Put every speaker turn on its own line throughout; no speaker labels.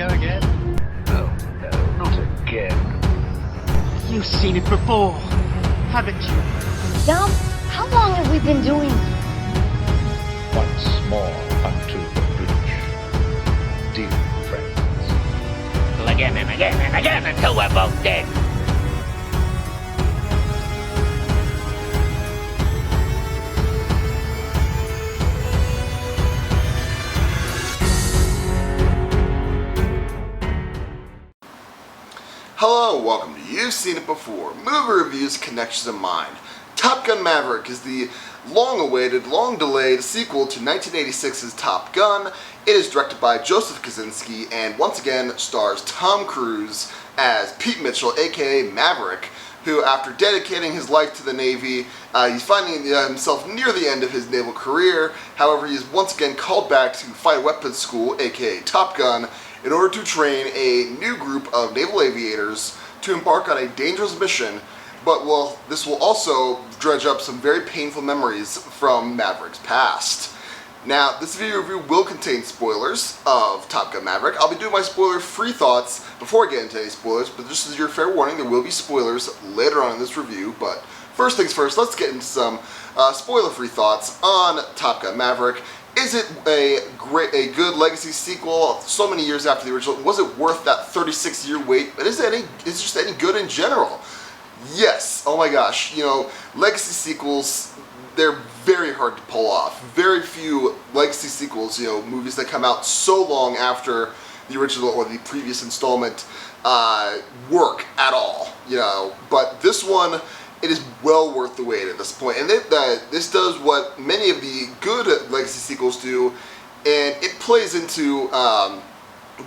go again?
Oh, no, not again.
You've seen it before, haven't you?
Dom, how long have we been doing?
Once more unto the breach. Dear friends.
Again and again and again until we're both dead.
Hello, welcome to You've Seen It Before, Movie Reviews Connections in Mind. Top Gun Maverick is the long-awaited, long-delayed sequel to 1986's Top Gun. It is directed by Joseph Kosinski and once again stars Tom Cruise as Pete Mitchell, aka Maverick, who after dedicating his life to the Navy, he's finding himself near the end of his naval career. However, he is once again called back to fight weapons school, aka Top Gun, in order to train a new group of naval aviators to embark on a dangerous mission, but this will also dredge up some very painful memories from Maverick's past. Now, this video review will contain spoilers of Top Gun Maverick. I'll be doing my spoiler-free thoughts before I get into any spoilers, but just as your fair warning, there will be spoilers later on in this review. But first things first, let's get into some spoiler-free thoughts on Top Gun Maverick. Is it a good legacy sequel so many years after the original? Was it worth that 36-year wait? But is it just any good in general? Yes. Oh my gosh. You know, legacy sequels, they're very hard to pull off. Very few legacy sequels, you know, movies that come out so long after the original or the previous installment work at all, you know. But this one, it is well worth the wait at this point. And this does what many of the good legacy sequels do, and it plays into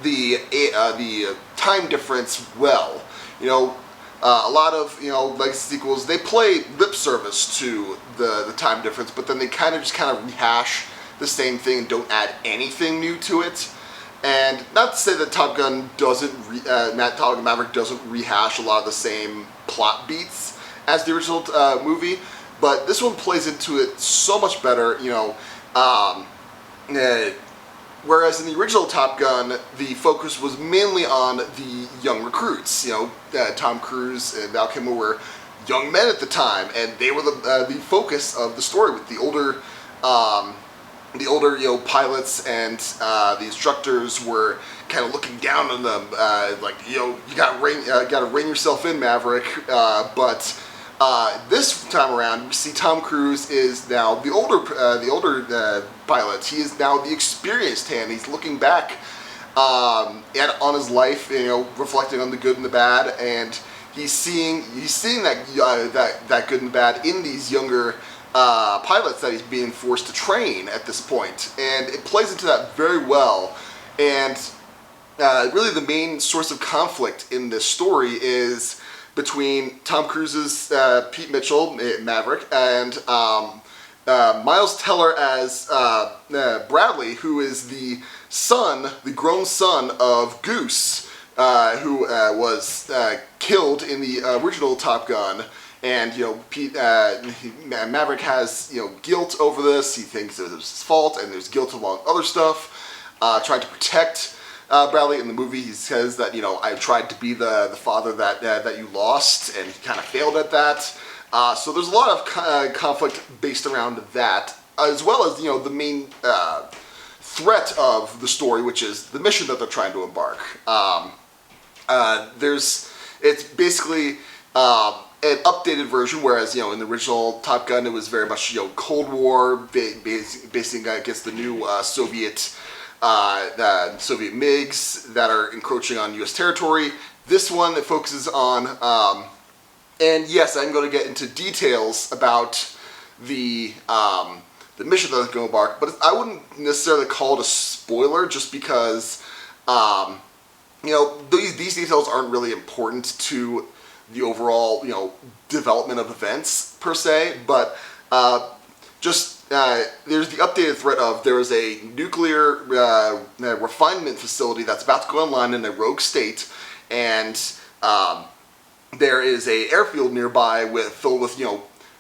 the time difference well. You know, a lot of legacy sequels, they play lip service to the time difference, but then they kind of rehash the same thing and don't add anything new to it. And not to say that Top Gun Maverick doesn't rehash a lot of the same plot beats as the original movie, but this one plays into it so much better, you know. Whereas in the original Top Gun, the focus was mainly on the young recruits. You know, Tom Cruise and Val Kilmer were young men at the time, and they were the focus of the story, with the older pilots and the instructors were kind of looking down on them, like, you gotta rein yourself in, Maverick. But this time around, we see Tom Cruise is now the older pilot. He is now the experienced hand. He's looking back on his life, you know, reflecting on the good and the bad, and he's seeing that good and bad in these younger pilots that he's being forced to train at this point, and it plays into that very well. And really, the main source of conflict in this story is between Tom Cruise's Pete Mitchell, Maverick, and Miles Teller as Bradley, who is the grown son of Goose, who was killed in the original Top Gun. And Maverick has guilt over this. He thinks it was his fault, and there's guilt along other stuff. Trying to protect Bradley. In the movie, he says that I tried to be the father that you lost, and he kind of failed at that. So there's a lot of conflict based around that, as well as the main threat of the story, which is the mission that they're trying to embark. It's basically an updated version, whereas in the original Top Gun it was very much Cold War, basing against the new Soviet MiGs that are encroaching on U.S. territory. This one, it focuses on, and yes, I'm going to get into details about the mission that they're going to embark, but I wouldn't necessarily call it a spoiler, just because these details aren't really important to the overall development of events per se, but there's the updated threat of there is a nuclear refinement facility that's about to go online in a rogue state, and there is a airfield nearby filled with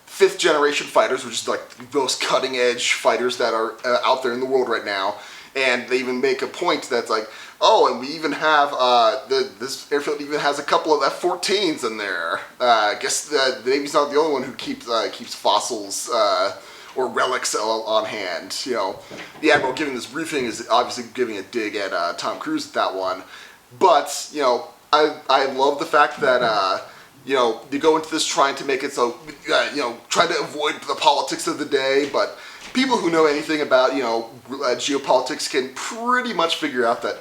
fifth generation fighters, which is like those cutting edge fighters that are out there in the world right now. And they even make a point that's like, oh, and we even have, this airfield even has a couple of F-14s in there. I guess the Navy's not the only one who keeps fossils, or relics on hand. You know, the Admiral giving this briefing is obviously giving a dig at Tom Cruise at that one. But, you know, I love the fact that, you know, you go into this trying to make it so, you know, trying to avoid the politics of the day, but people who know anything about, you know, geopolitics can pretty much figure out that,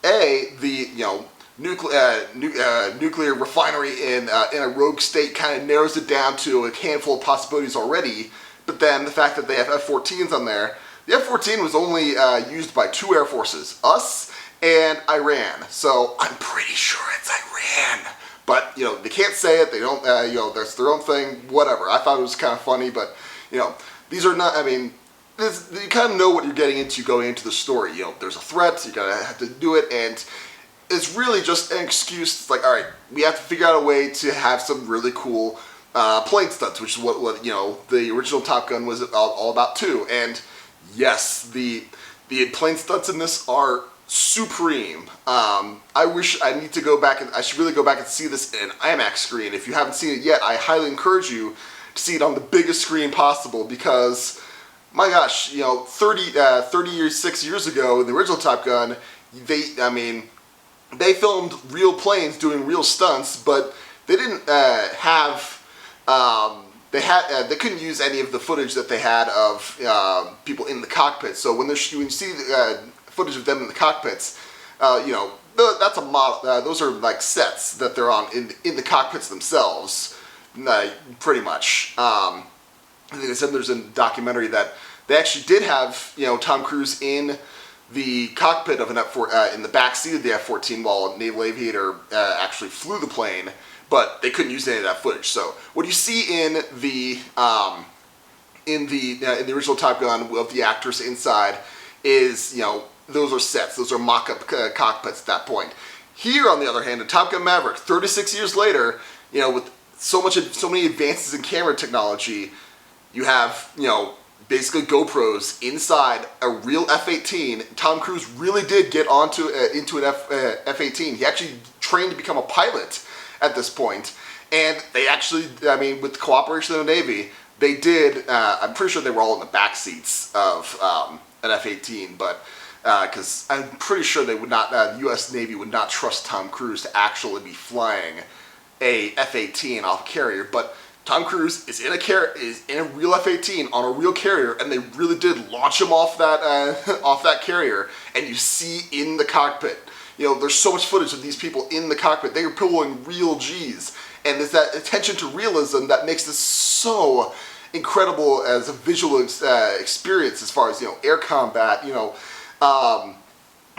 the, you know, nuclear refinery in a rogue state kind of narrows it down to a handful of possibilities already, but then the fact that they have F-14s on there, the F-14 was only used by 2 air forces, us and Iran, so I'm pretty sure it's Iran. But, you know, they can't say it, they don't, you know, that's their own thing, whatever. I thought it was kind of funny, but, you know, these are not, I mean, you kind of know what you're getting into going into the story. You know, there's a threat, you gotta have to do it, and it's really just an excuse. It's like, all right, we have to figure out a way to have some really cool plane stunts, which is what, you know, the original Top Gun was all about too. And yes, the plane stunts in this are supreme. I wish I need to go back and I should really go back and see this in IMAX screen. If you haven't seen it yet, I highly encourage you to see it on the biggest screen possible, because my gosh, you know, 6 years ago in the original Top Gun, they filmed real planes doing real stunts, but they didn't they couldn't use any of the footage that they had of people in the cockpit. So when you see footage of them in the cockpits, you know, that's a model. Those are like sets that they're on in the cockpits themselves, pretty much. I think they said there's a documentary that they actually did have, you know, Tom Cruise in the cockpit of an F-14, in the back seat of the F-14 while a naval aviator actually flew the plane, but they couldn't use any of that footage. So what you see in the original Top Gun of the actors inside is, you know, those are sets, those are mock-up cockpits at that point. Here, on the other hand, in Top Gun Maverick, 36 years later, you know, with so many advances in camera technology, you have, you know, basically GoPros inside a real F-18. Tom Cruise really did get into an F-18. He actually trained to become a pilot at this point, and they actually, I mean, with the cooperation of the Navy, they did. I'm pretty sure they were all in the back seats of an F-18, but because I'm pretty sure they would not, the U.S. Navy would not trust Tom Cruise to actually be flying a F-18 off a carrier, but Tom Cruise is in a real F-18 on a real carrier, and they really did launch him off that carrier, and you see in the cockpit, you know, there's so much footage of these people in the cockpit. They are pulling real G's, and there's that attention to realism that makes this so incredible as a visual experience as far as, you know, air combat. You know,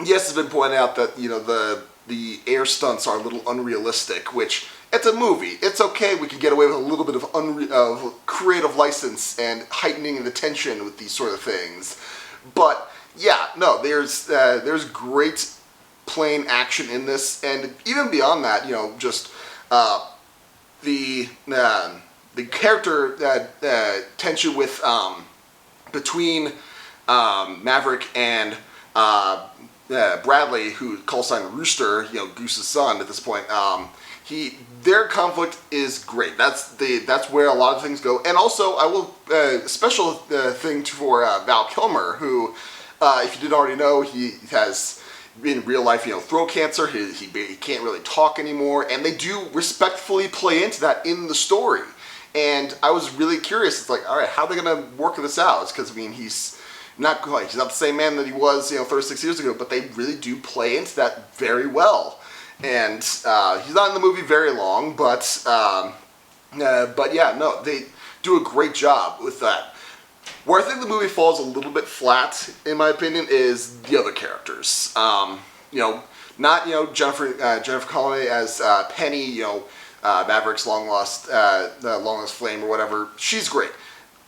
yes, it's been pointed out that, you know, the air stunts are a little unrealistic, which, it's a movie. It's okay. We can get away with a little bit of creative license and heightening the tension with these sort of things. But yeah, no, there's great plane action in this, and even beyond that, you know, just the character tension with between Maverick and Bradley, who calls sign Rooster, you know, Goose's son at this point. Their conflict is great. That's where a lot of things go. And also, I will special thing for Val Kilmer, who, if you didn't already know, he has in real life, you know, throat cancer. He can't really talk anymore, and they do respectfully play into that in the story. And I was really curious. It's like, all right, how are they going to work this out? Because I mean, he's not the same man that he was, you know, 36 years ago, but they really do play into that very well. And he's not in the movie very long, but yeah, no, they do a great job with that. Where I think the movie falls a little bit flat, in my opinion, is the other characters. You know, not, you know, Jennifer Connelly as Penny, you know, Maverick's long lost flame or whatever. She's great.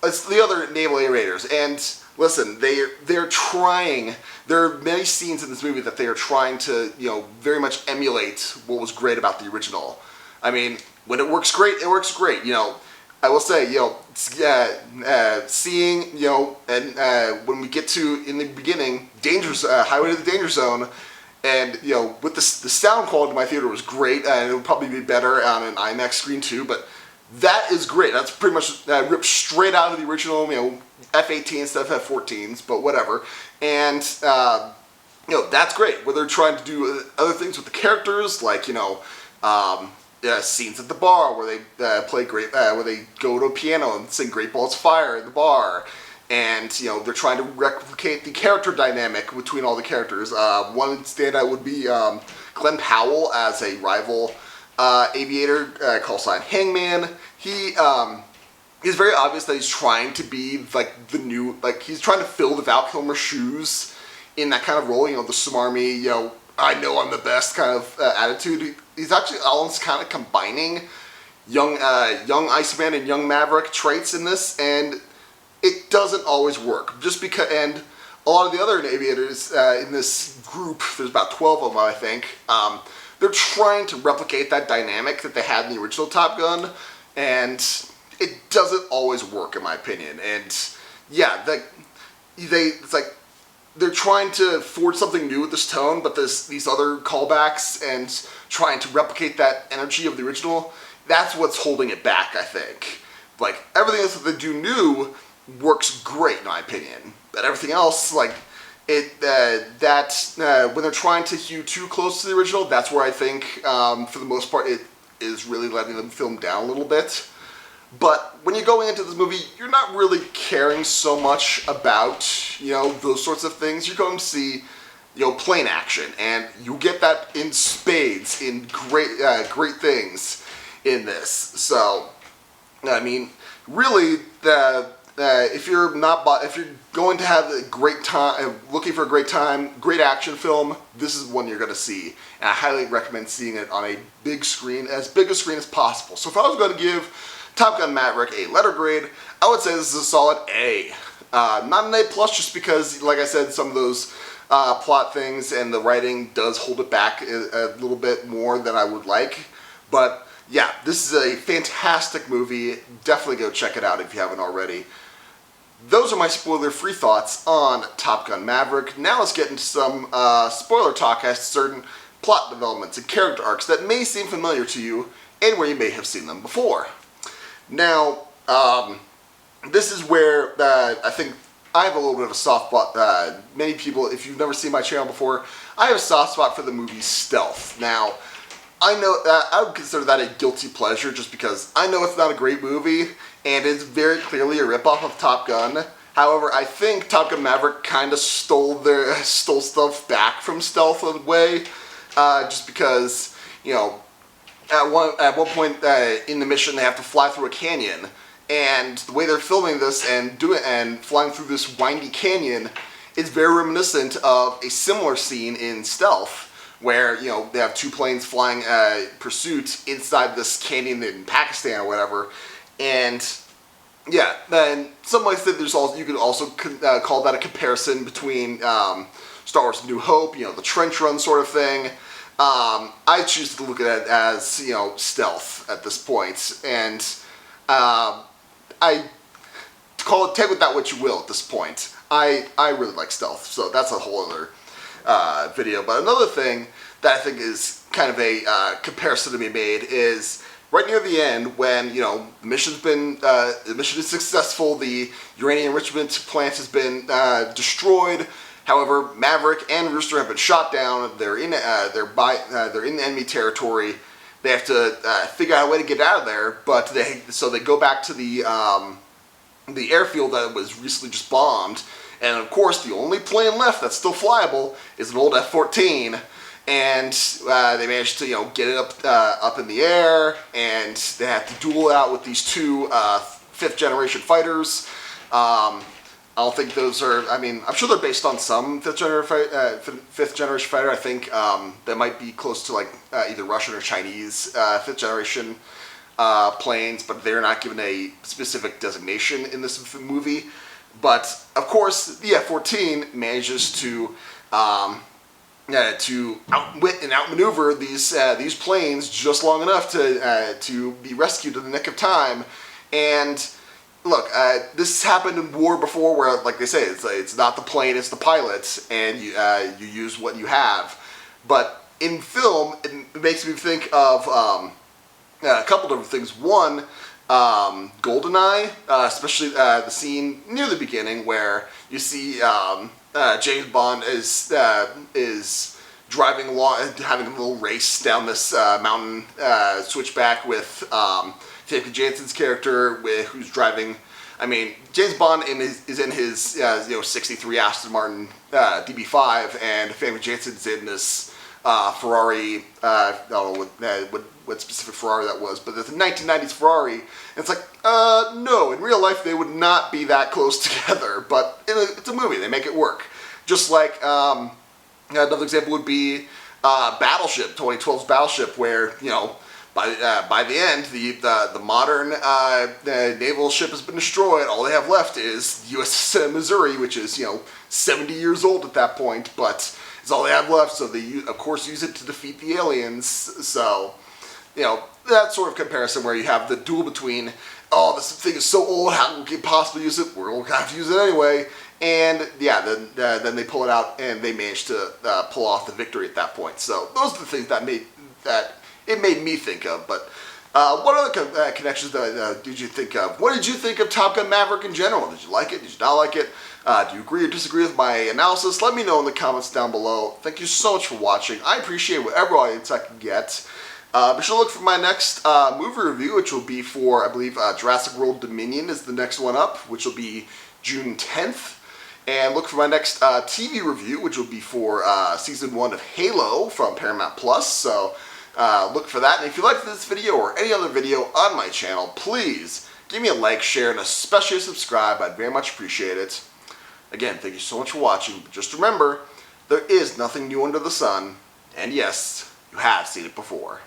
It's the other naval aviators, and listen, they're trying. There are many scenes in this movie that they are trying to, you know, very much emulate what was great about the original. I mean, when it works great, it works great. You know, I will say, seeing, and when we get to, in the beginning, Highway to the Danger Zone, and, with the sound quality in my theater was great, and it would probably be better on an IMAX screen too, but that is great. That's pretty much ripped straight out of the original, F-18 instead of F-14s, but whatever. And, that's great. Where they're trying to do other things with the characters, like, scenes at the bar where they where they go to a piano and sing Great Balls of Fire at the bar. And, they're trying to replicate the character dynamic between all the characters. One standout would be Glenn Powell as a rival aviator, call sign Hangman. It's very obvious that he's trying to be, he's trying to fill the Val Kilmer shoes in that kind of role, the smarmy, I know I'm the best kind of attitude. He's actually almost kind of combining young Iceman and young Maverick traits in this, and it doesn't always work. Just because, and a lot of the other aviators in this group, there's about 12 of them, I think, they're trying to replicate that dynamic that they had in the original Top Gun, and it doesn't always work, in my opinion. And yeah, it's like they're trying to forge something new with this tone, but these other callbacks and trying to replicate that energy of the original, that's what's holding it back, I think. Like, everything else that they do new works great, in my opinion. But everything else, when they're trying to hew too close to the original, that's where I think, for the most part, it is really letting them film down a little bit. But when you're going into this movie, you're not really caring so much about, those sorts of things. You're going to see, plane action, and you get that in spades in great things in this. So, I mean, really, if you're going to have a great time, looking for a great time, great action film, this is one you're going to see. And I highly recommend seeing it on a big screen, as big a screen as possible. So if I was going to give Top Gun Maverick a letter grade, I would say this is a solid A. Not an A+, just because, like I said, some of those plot things and the writing does hold it back a little bit more than I would like. But yeah, this is a fantastic movie. Definitely go check it out if you haven't already. Those are my spoiler-free thoughts on Top Gun Maverick. Now let's get into some spoiler talk as to certain plot developments and character arcs that may seem familiar to you and where you may have seen them before. Now, this is where I think I have a little bit of a soft spot. Many people, if you've never seen my channel before, I have a soft spot for the movie Stealth. Now, I know I would consider that a guilty pleasure just because I know it's not a great movie and it's very clearly a ripoff of Top Gun. However, I think Top Gun Maverick kind of stole stuff back from Stealth in a way, just because, at one point in the mission they have to fly through a canyon, and the way they're filming this and flying through this windy canyon is very reminiscent of a similar scene in Stealth, where they have two planes flying pursuit inside this canyon in Pakistan or whatever, and yeah, then some might say you could also call that a comparison between Star Wars: New Hope, the trench run sort of thing. I choose to look at it as, Stealth at this point, and I take with that what you will at this point. I really like Stealth, so that's a whole other video. But another thing that I think is kind of a comparison to be made is right near the end when, the mission is successful, the uranium enrichment plant has been destroyed. However, Maverick and Rooster have been shot down. They're in enemy territory. They have to figure out a way to get out of there. But they go back to the airfield that was recently just bombed. And of course, the only plane left that's still flyable is an old F-14. And they managed to get it up in the air, and they have to duel it out with these two 5th generation fighters. I don't think those are, I'm sure they're based on some 5th generation fighter. I think that might be close to either Russian or Chinese 5th generation planes, but they're not given a specific designation in this movie. But of course, the F-14 manages to outwit and outmaneuver these planes just long enough to be rescued in the nick of time. And look, this happened in war before, where, like they say, it's not the plane, it's the pilot, and you use what you have. But in film, it makes me think of a couple different things. One, Goldeneye, especially the scene near the beginning where you see James Bond is driving along, having a little race down this mountain switchback with Famke Janssen's character, who's driving. I mean, James Bond is in his 63 Aston Martin DB5, and Famke Janssen's in this Ferrari. I don't know what specific Ferrari that was, but it's a 1990s Ferrari. And it's like, no, in real life they would not be that close together, but it's a movie, they make it work. Just like another example would be Battleship, 2012's Battleship, where by the end the modern naval ship has been destroyed. All they have left is USS Missouri, which is 70 years old at that point, but it's all they have left. So they of course use it to defeat the aliens. So that sort of comparison where you have the duel between, oh, this thing is so old, how can we possibly use it? We're going to have to use it anyway. And yeah, then they pull it out and they manage to pull off the victory at that point. So those are the things that it made me think of. But what other connections did you think of? What did you think of Top Gun Maverick in general? Did you like it? Did you not like it? Do you agree or disagree with my analysis? Let me know in the comments down below. Thank you so much for watching. I appreciate whatever audience I can get. Be sure to look for my next movie review, which will be for, I believe, Jurassic World Dominion is the next one up, which will be June 10th. And look for my next TV review, which will be for Season 1 of Halo from Paramount+. So look for that. And if you liked this video or any other video on my channel, please give me a like, share, and especially a subscribe. I'd very much appreciate it. Again, thank you so much for watching. But just remember, there is nothing new under the sun. And yes, you have seen it before.